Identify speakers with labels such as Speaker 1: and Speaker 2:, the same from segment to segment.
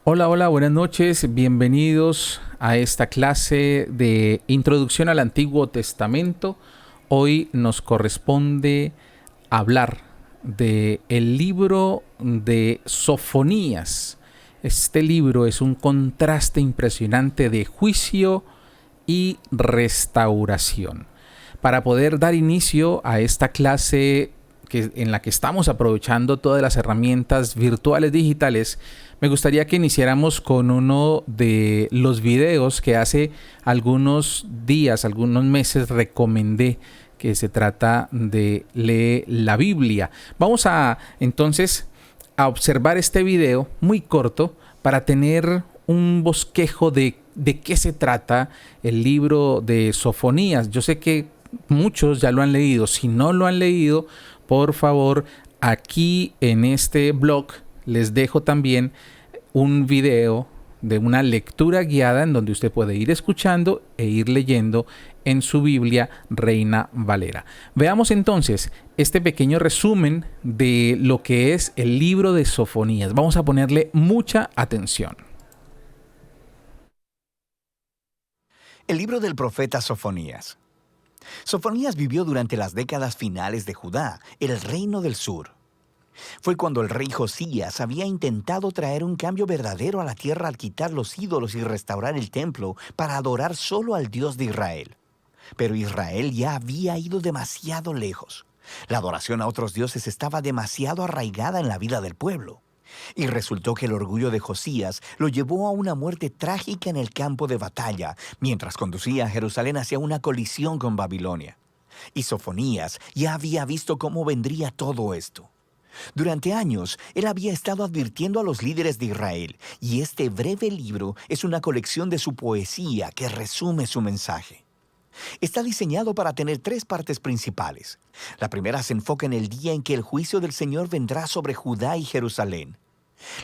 Speaker 1: Hola, hola, buenas noches. Bienvenidos a esta clase de Introducción al Antiguo Testamento. Hoy nos corresponde hablar de el libro de Sofonías. Este libro es un contraste impresionante de juicio y restauración. Para poder dar inicio a esta clase en la que estamos aprovechando todas las herramientas virtuales digitales, me gustaría que iniciáramos con uno de los videos que hace algunos días, algunos meses recomendé, que se trata de Lee la Biblia. Vamos a entonces a observar este video muy corto para tener un bosquejo de qué se trata el libro de Sofonías. Yo sé que muchos ya lo han leído. Si no lo han leído, por favor, aquí en este blog les dejo también un video de una lectura guiada en donde usted puede ir escuchando e ir leyendo en su Biblia Reina Valera. Veamos entonces este pequeño resumen de lo que es el libro de Sofonías. Vamos a ponerle mucha atención.
Speaker 2: El libro del profeta Sofonías. Sofonías vivió durante las décadas finales de Judá, el reino del sur. Fue cuando el rey Josías había intentado traer un cambio verdadero a la tierra al quitar los ídolos y restaurar el templo para adorar solo al Dios de Israel. Pero Israel ya había ido demasiado lejos. La adoración a otros dioses estaba demasiado arraigada en la vida del pueblo. Y resultó que el orgullo de Josías lo llevó a una muerte trágica en el campo de batalla, mientras conducía a Jerusalén hacia una colisión con Babilonia. Y Sofonías ya había visto cómo vendría todo esto. Durante años, él había estado advirtiendo a los líderes de Israel, y este breve libro es una colección de su poesía que resume su mensaje. Está diseñado para tener tres partes principales. La primera se enfoca en el día en que el juicio del Señor vendrá sobre Judá y Jerusalén.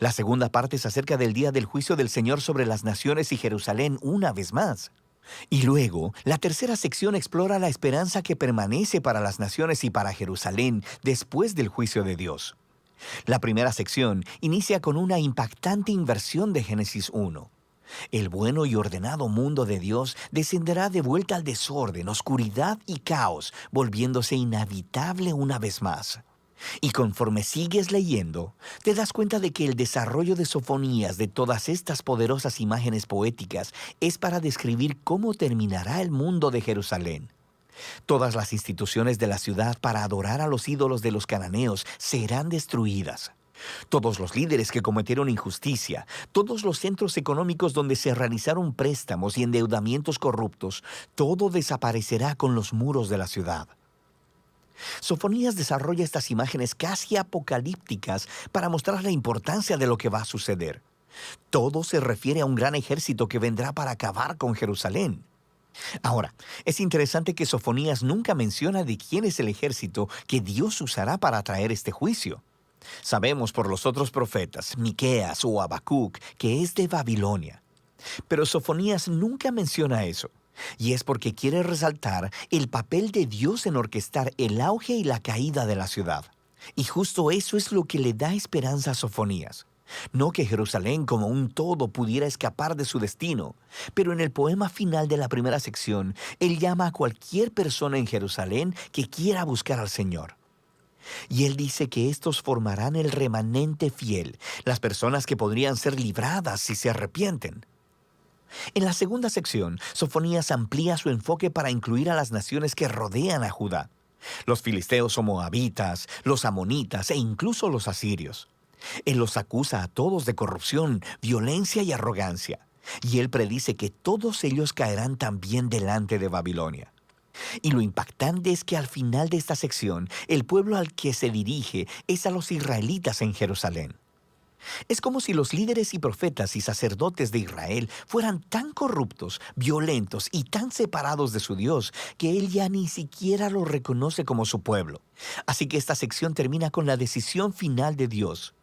Speaker 2: La segunda parte es acerca del día del juicio del Señor sobre las naciones y Jerusalén una vez más. Y luego, la tercera sección explora la esperanza que permanece para las naciones y para Jerusalén después del juicio de Dios. La primera sección inicia con una impactante inversión de Génesis 1. El bueno y ordenado mundo de Dios descenderá de vuelta al desorden, oscuridad y caos, volviéndose inhabitable una vez más. Y conforme sigues leyendo, te das cuenta de que el desarrollo de Sofonías de todas estas poderosas imágenes poéticas es para describir cómo terminará el mundo de Jerusalén. Todas las instituciones de la ciudad para adorar a los ídolos de los cananeos serán destruidas. Todos los líderes que cometieron injusticia, todos los centros económicos donde se realizaron préstamos y endeudamientos corruptos, todo desaparecerá con los muros de la ciudad. Sofonías desarrolla estas imágenes casi apocalípticas para mostrar la importancia de lo que va a suceder. Todo se refiere a un gran ejército que vendrá para acabar con Jerusalén. Ahora, es interesante que Sofonías nunca menciona de quién es el ejército que Dios usará para traer este juicio. Sabemos por los otros profetas, Miqueas o Habacuc, que es de Babilonia. Pero Sofonías nunca menciona eso. Y es porque quiere resaltar el papel de Dios en orquestar el auge y la caída de la ciudad. Y justo eso es lo que le da esperanza a Sofonías. No que Jerusalén como un todo pudiera escapar de su destino, pero en el poema final de la primera sección, él llama a cualquier persona en Jerusalén que quiera buscar al Señor. Y él dice que estos formarán el remanente fiel, las personas que podrían ser libradas si se arrepienten. En la segunda sección, Sofonías amplía su enfoque para incluir a las naciones que rodean a Judá, los filisteos o moabitas, los amonitas e incluso los asirios. Él los acusa a todos de corrupción, violencia y arrogancia, y él predice que todos ellos caerán también delante de Babilonia. Y lo impactante es que al final de esta sección, el pueblo al que se dirige es a los israelitas en Jerusalén. Es como si los líderes y profetas y sacerdotes de Israel fueran tan corruptos, violentos y tan separados de su Dios que Él ya ni siquiera los reconoce como su pueblo. Así que esta sección termina con la decisión final de Dios.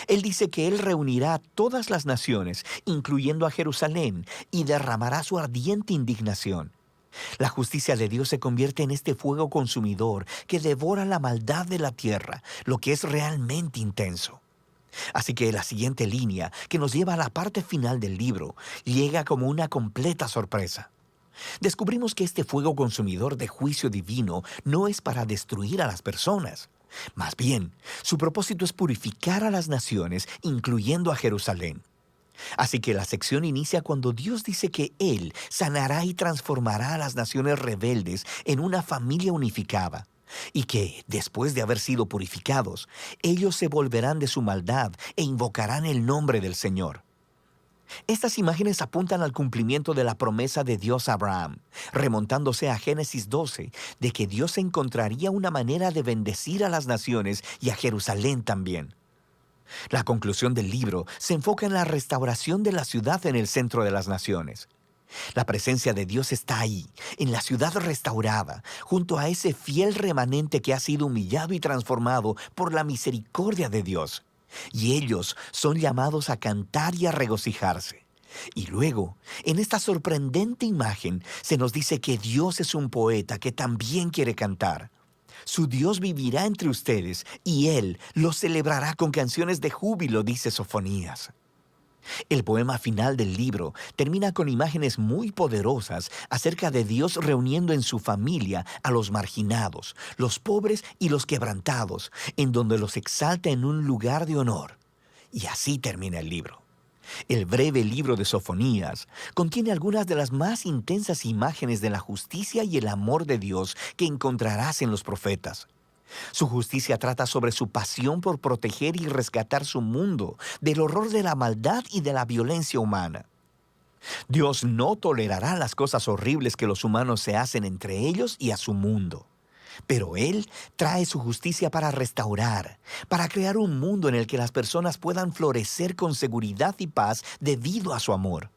Speaker 2: Él dice que Él reunirá a todas las naciones, incluyendo a Jerusalén, y derramará su ardiente indignación. La justicia de Dios se convierte en este fuego consumidor que devora la maldad de la tierra, lo que es realmente intenso. Así que la siguiente línea, que nos lleva a la parte final del libro, llega como una completa sorpresa. Descubrimos que este fuego consumidor de juicio divino no es para destruir a las personas. Más bien, su propósito es purificar a las naciones, incluyendo a Jerusalén. Así que la sección inicia cuando Dios dice que Él sanará y transformará a las naciones rebeldes en una familia unificada, y que, después de haber sido purificados, ellos se volverán de su maldad e invocarán el nombre del Señor. Estas imágenes apuntan al cumplimiento de la promesa de Dios a Abraham, remontándose a Génesis 12, de que Dios encontraría una manera de bendecir a las naciones y a Jerusalén también. La conclusión del libro se enfoca en la restauración de la ciudad en el centro de las naciones. La presencia de Dios está ahí, en la ciudad restaurada, junto a ese fiel remanente que ha sido humillado y transformado por la misericordia de Dios. Y ellos son llamados a cantar y a regocijarse. Y luego, en esta sorprendente imagen, se nos dice que Dios es un poeta que también quiere cantar. Su Dios vivirá entre ustedes y Él los celebrará con canciones de júbilo, dice Sofonías. El poema final del libro termina con imágenes muy poderosas acerca de Dios reuniendo en su familia a los marginados, los pobres y los quebrantados, en donde los exalta en un lugar de honor. Y así termina el libro. El breve libro de Sofonías contiene algunas de las más intensas imágenes de la justicia y el amor de Dios que encontrarás en los profetas. Su justicia trata sobre su pasión por proteger y rescatar su mundo del horror de la maldad y de la violencia humana. Dios no tolerará las cosas horribles que los humanos se hacen entre ellos y a su mundo. Pero Él trae su justicia para restaurar, para crear un mundo en el que las personas puedan florecer con seguridad y paz debido a su amor.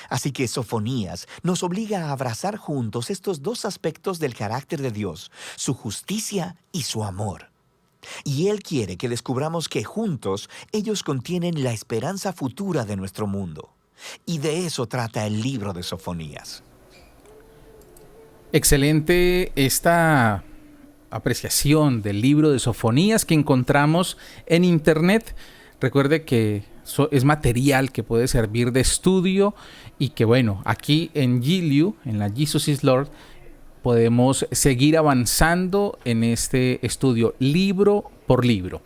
Speaker 2: Así que Sofonías nos obliga a abrazar juntos estos dos aspectos del carácter de Dios, su justicia y su amor. Y Él quiere que descubramos que juntos ellos contienen la esperanza futura de nuestro mundo. Y de eso trata el libro de Sofonías.
Speaker 1: Excelente esta apreciación del libro de Sofonías que encontramos en internet. Recuerde que es material que puede servir de estudio y que bueno, aquí en GLU, en la Jesus is Lord, podemos seguir avanzando en este estudio libro por libro.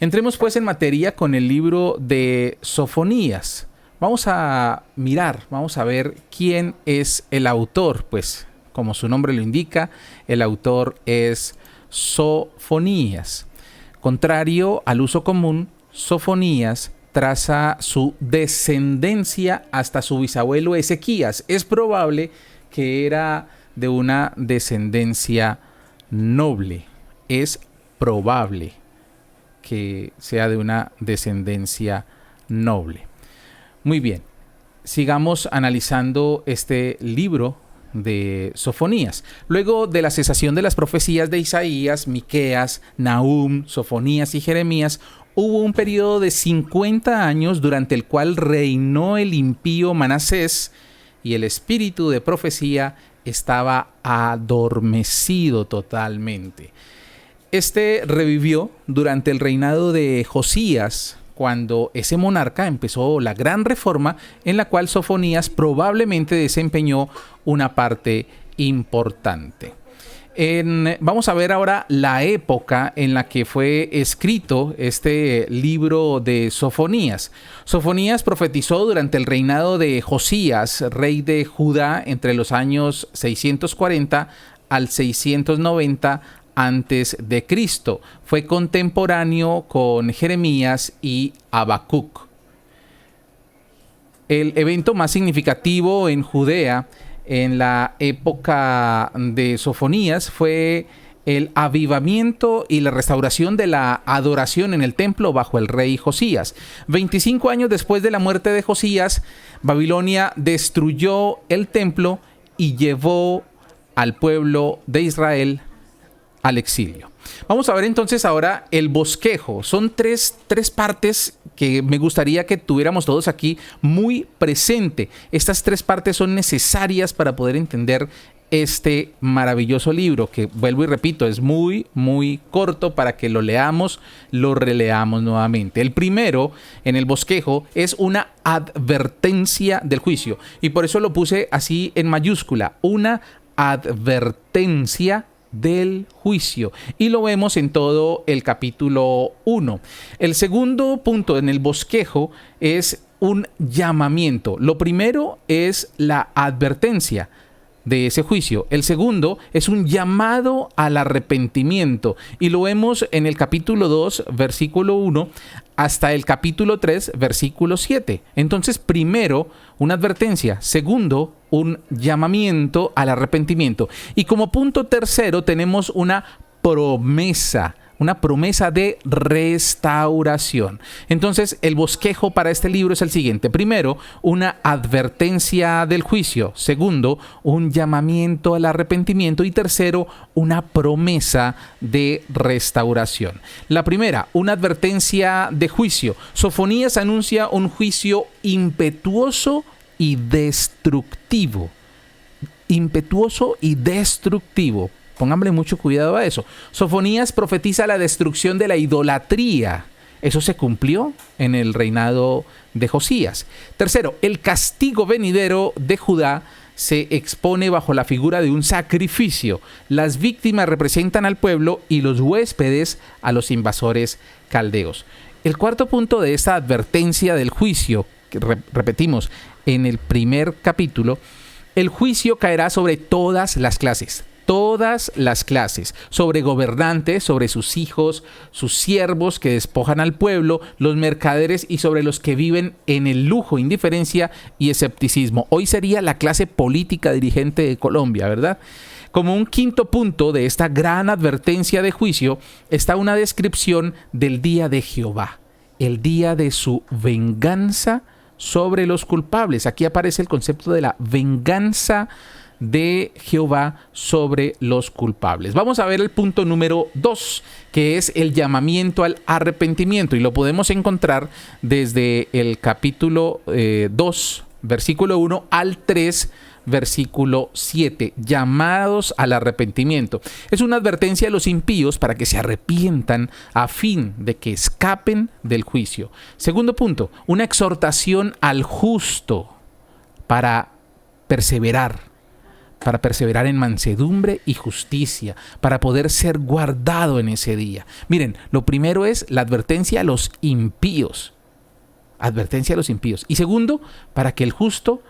Speaker 1: Entremos pues en materia con el libro de Sofonías. Vamos a mirar, vamos a ver quién es el autor, pues como su nombre lo indica, el autor es Sofonías. Contrario al uso común, Sofonías traza su descendencia hasta su bisabuelo Ezequías. Es probable que era de una descendencia noble. Es probable que sea de una descendencia noble. Muy bien, sigamos analizando este libro de Sofonías. Luego de la cesación de las profecías de Isaías, Miqueas, Nahum, Sofonías y Jeremías, hubo un periodo de 50 años durante el cual reinó el impío Manasés y el espíritu de profecía estaba adormecido totalmente. Este revivió durante el reinado de Josías, cuando ese monarca empezó la gran reforma en la cual Sofonías probablemente desempeñó una parte importante. Vamos a ver ahora la época en la que fue escrito este libro de Sofonías. Sofonías profetizó durante el reinado de Josías, rey de Judá, entre los años 640 al 690 antes de Cristo. Fue contemporáneo con Jeremías y Habacuc. El evento más significativo en Judea en la época de Sofonías fue el avivamiento y la restauración de la adoración en el templo bajo el rey Josías. 25 años después de la muerte de Josías, Babilonia destruyó el templo y llevó al pueblo de Israel al exilio. Vamos a ver entonces ahora el bosquejo. Son tres partes que me gustaría que tuviéramos todos aquí muy presente. Estas tres partes son necesarias para poder entender este maravilloso libro, que vuelvo y repito, es muy, muy corto para que lo leamos, lo releamos nuevamente. El primero, en el bosquejo, es una advertencia del juicio, y por eso lo puse así en mayúscula, una advertencia del juicio, y lo vemos en todo el capítulo 1. El segundo punto en el bosquejo es un llamamiento. Lo primero es la advertencia de ese juicio. El segundo es un llamado al arrepentimiento, y lo vemos en el capítulo 2, versículo 1, hasta el capítulo 3, versículo 7. Entonces, primero, una advertencia. Segundo, un llamamiento al arrepentimiento. Y como punto tercero, tenemos una promesa de restauración. Entonces, el bosquejo para este libro es el siguiente. Primero, una advertencia del juicio. Segundo, un llamamiento al arrepentimiento. Y tercero, una promesa de restauración. La primera, una advertencia de juicio. Sofonías anuncia un juicio impetuoso y destructivo. Impetuoso y destructivo. Pónganle mucho cuidado a eso. Sofonías profetiza la destrucción de la idolatría. Eso se cumplió en el reinado de Josías. Tercero, el castigo venidero de Judá se expone bajo la figura de un sacrificio. Las víctimas representan al pueblo y los huéspedes a los invasores caldeos. El cuarto punto de esta advertencia del juicio, que repetimos en el primer capítulo, el juicio caerá sobre todas las clases, sobre gobernantes, sobre sus hijos, sus siervos que despojan al pueblo, los mercaderes y sobre los que viven en el lujo, indiferencia y escepticismo. Hoy sería la clase política dirigente de Colombia, ¿verdad? Como un quinto punto de esta gran advertencia de juicio está una descripción del día de Jehová, el día de su venganza sobre los culpables. Aquí aparece el concepto de la venganza de Jehová sobre los culpables. Vamos a ver el punto número 2, que es el llamamiento al arrepentimiento, y lo podemos encontrar desde el capítulo 2, versículo 1 al 3, versículo 7, llamados al arrepentimiento. Es una advertencia a los impíos para que se arrepientan a fin de que escapen del juicio. Segundo punto, una exhortación al justo para perseverar en mansedumbre y justicia, para poder ser guardado en ese día. Miren, lo primero es la advertencia a los impíos. Y segundo, para que el justo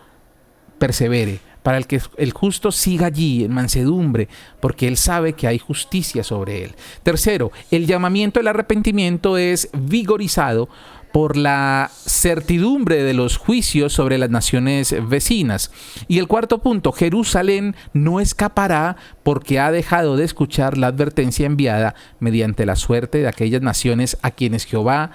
Speaker 1: persevere, para que el justo siga allí en mansedumbre, porque él sabe que hay justicia sobre él. Tercero, el llamamiento al arrepentimiento es vigorizado por la certidumbre de los juicios sobre las naciones vecinas. Y el cuarto punto, Jerusalén no escapará porque ha dejado de escuchar la advertencia enviada mediante la suerte de aquellas naciones a quienes Jehová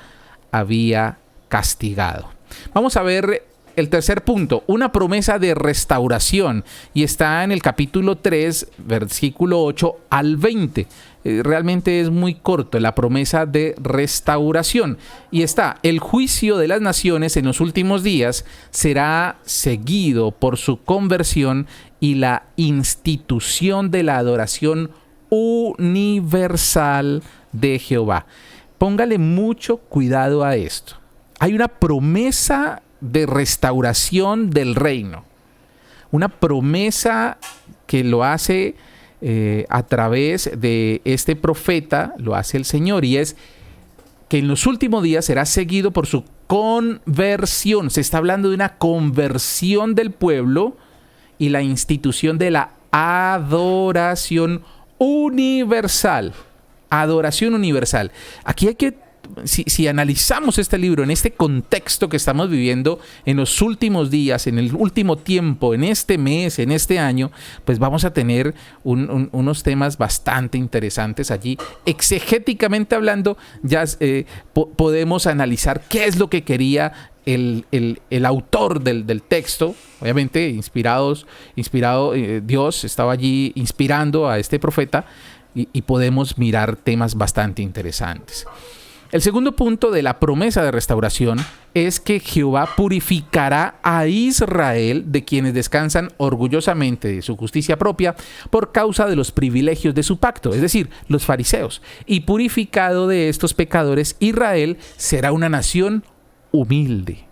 Speaker 1: había castigado. Vamos a ver el tercer punto, una promesa de restauración, y está en el capítulo 3, versículo 8 al 20. Realmente es muy corto, la promesa de restauración. Y está, el juicio de las naciones en los últimos días será seguido por su conversión y la institución de la adoración universal de Jehová. Póngale mucho cuidado a esto. Hay una promesa de restauración del reino. Una promesa que lo hace a través de este profeta, lo hace el Señor, y es que en los últimos días será seguido por su conversión. Se está hablando de una conversión del pueblo y la institución de la adoración universal. Adoración universal. Aquí hay que Si analizamos este libro en este contexto que estamos viviendo en los últimos días, en el último tiempo, en este mes, en este año, pues vamos a tener unos temas bastante interesantes allí. Exegéticamente hablando, ya podemos analizar qué es lo que quería el autor del texto. Obviamente, inspirado, Dios estaba allí inspirando a este profeta, y podemos mirar temas bastante interesantes. El segundo punto de la promesa de restauración es que Jehová purificará a Israel de quienes descansan orgullosamente de su justicia propia por causa de los privilegios de su pacto, es decir, los fariseos. Y purificado de estos pecadores, Israel será una nación humilde,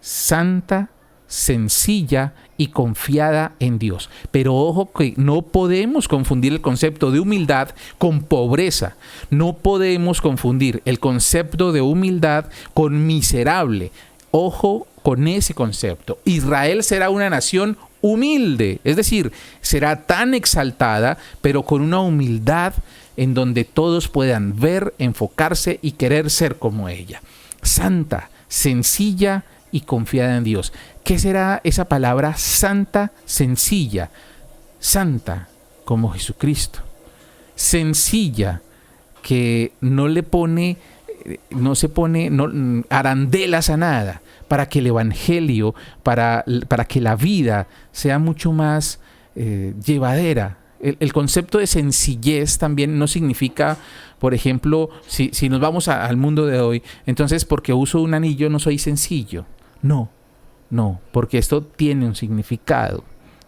Speaker 1: santa, sencilla y confiada en Dios. Pero ojo que no podemos confundir el concepto de humildad con pobreza. No podemos confundir el concepto de humildad con miserable. Ojo con ese concepto. Israel será una nación humilde, es decir, será tan exaltada, pero con una humildad en donde todos puedan ver, enfocarse y querer ser como ella. Santa, sencilla y confiada en Dios. ¿Qué será esa palabra santa, sencilla? Santa como Jesucristo. Sencilla, que no se pone arandelas a nada, para que el evangelio, para que la vida sea mucho más llevadera. El concepto de sencillez también no significa, por ejemplo, si nos vamos al mundo de hoy, entonces porque uso un anillo no soy sencillo. No, porque esto tiene un significado,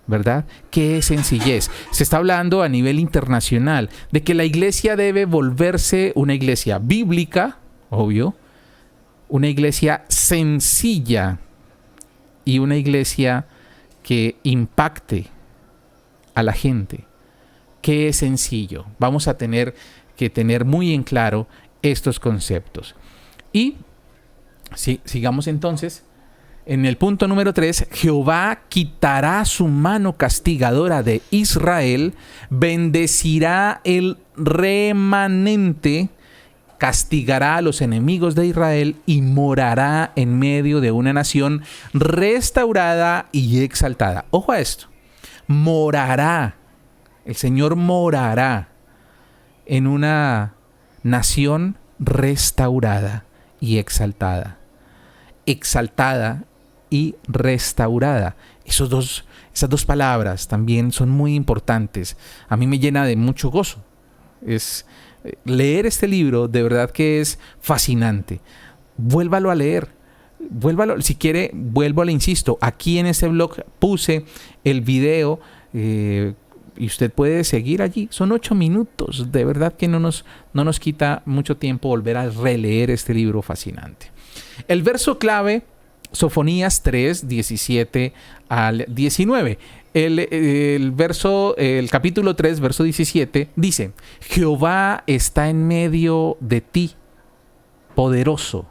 Speaker 1: ¿verdad? ¿Qué es sencillez? Se está hablando a nivel internacional de que la iglesia debe volverse una iglesia bíblica, obvio, una iglesia sencilla y una iglesia que impacte a la gente. ¿Qué es sencillo? Vamos a tener que tener muy en claro estos conceptos. Y sigamos entonces. En el punto número 3, Jehová quitará su mano castigadora de Israel, bendecirá el remanente, castigará a los enemigos de Israel y morará en medio de una nación restaurada y exaltada. Ojo a esto, morará, el Señor morará en una nación restaurada y exaltada. Exaltada y restaurada. Esas dos palabras también son muy importantes. A mí me llena de mucho gozo. Leer este libro de verdad que es fascinante. Vuélvalo a leer. Si quiere, le insisto. Aquí en este blog puse el video y usted puede seguir allí. Son 8 minutos. De verdad que no nos quita mucho tiempo volver a releer este libro fascinante. El verso clave, Sofonías 3, 17 al 19. El capítulo 3, verso 17, dice: Jehová está en medio de ti, poderoso.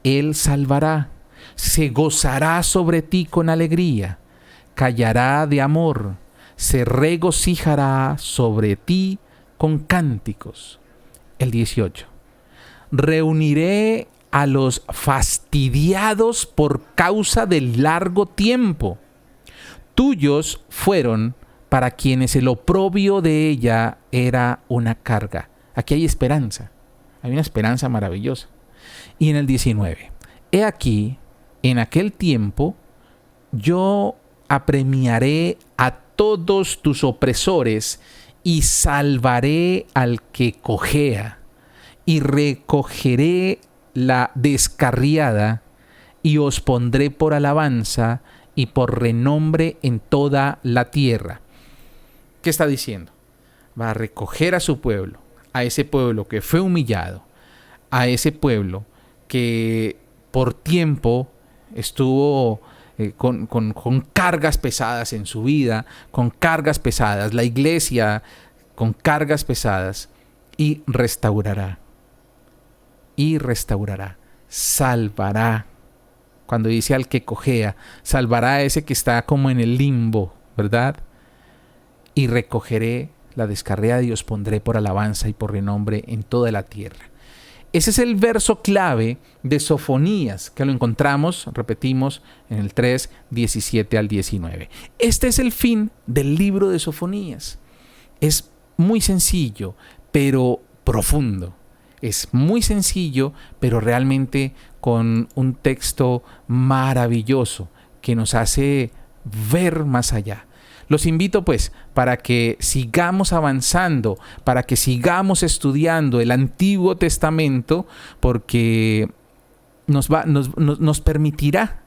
Speaker 1: Él salvará, se gozará sobre ti con alegría, callará de amor, se regocijará sobre ti con cánticos. El 18. Reuniré a los fastidiados por causa del largo tiempo. Tuyos fueron para quienes el oprobio de ella era una carga. Aquí hay esperanza. Hay una esperanza maravillosa. Y en el 19. He aquí, en aquel tiempo, yo apremiaré a todos tus opresores y salvaré al que cojea y recogeré la descarriada y os pondré por alabanza y por renombre en toda la tierra. ¿Qué está diciendo? Va a recoger a su pueblo, a ese pueblo que fue humillado, a ese pueblo que por tiempo estuvo con cargas pesadas en su vida, con cargas pesadas, la iglesia con cargas pesadas, y restaurará. Salvará. Cuando dice al que cojea, salvará a ese que está como en el limbo, ¿verdad? Y recogeré la descarriada y os pondré por alabanza y por renombre en toda la tierra. Ese es el verso clave de Sofonías, que lo encontramos, repetimos, en el 3, 17 al 19. Este es el fin del libro de Sofonías. Es muy sencillo, pero profundo. Es muy sencillo, pero realmente con un texto maravilloso que nos hace ver más allá. Los invito pues para que sigamos avanzando, para que sigamos estudiando el Antiguo Testamento, porque nos permitirá,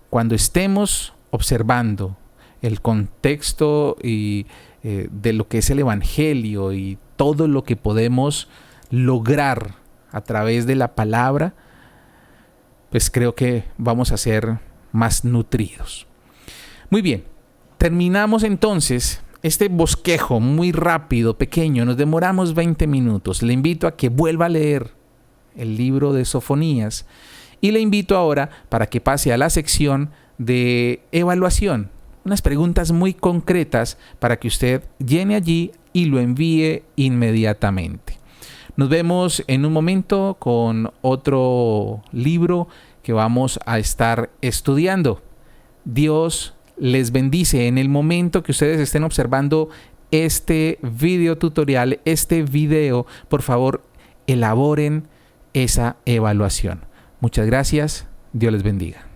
Speaker 1: cuando estemos observando el contexto y de lo que es el Evangelio y todo lo que podemos lograr a través de la palabra, pues creo que vamos a ser más nutridos. Muy bien, terminamos entonces este bosquejo muy rápido, pequeño. Nos demoramos 20 minutos. Le invito a que vuelva a leer el libro de Sofonías y le invito ahora para que pase a la sección de evaluación. Unas preguntas muy concretas para que usted llene allí y lo envíe inmediatamente. Nos vemos en un momento con otro libro que vamos a estar estudiando. Dios les bendice. En el momento que ustedes estén observando este video tutorial, este video, por favor, elaboren esa evaluación. Muchas gracias. Dios les bendiga.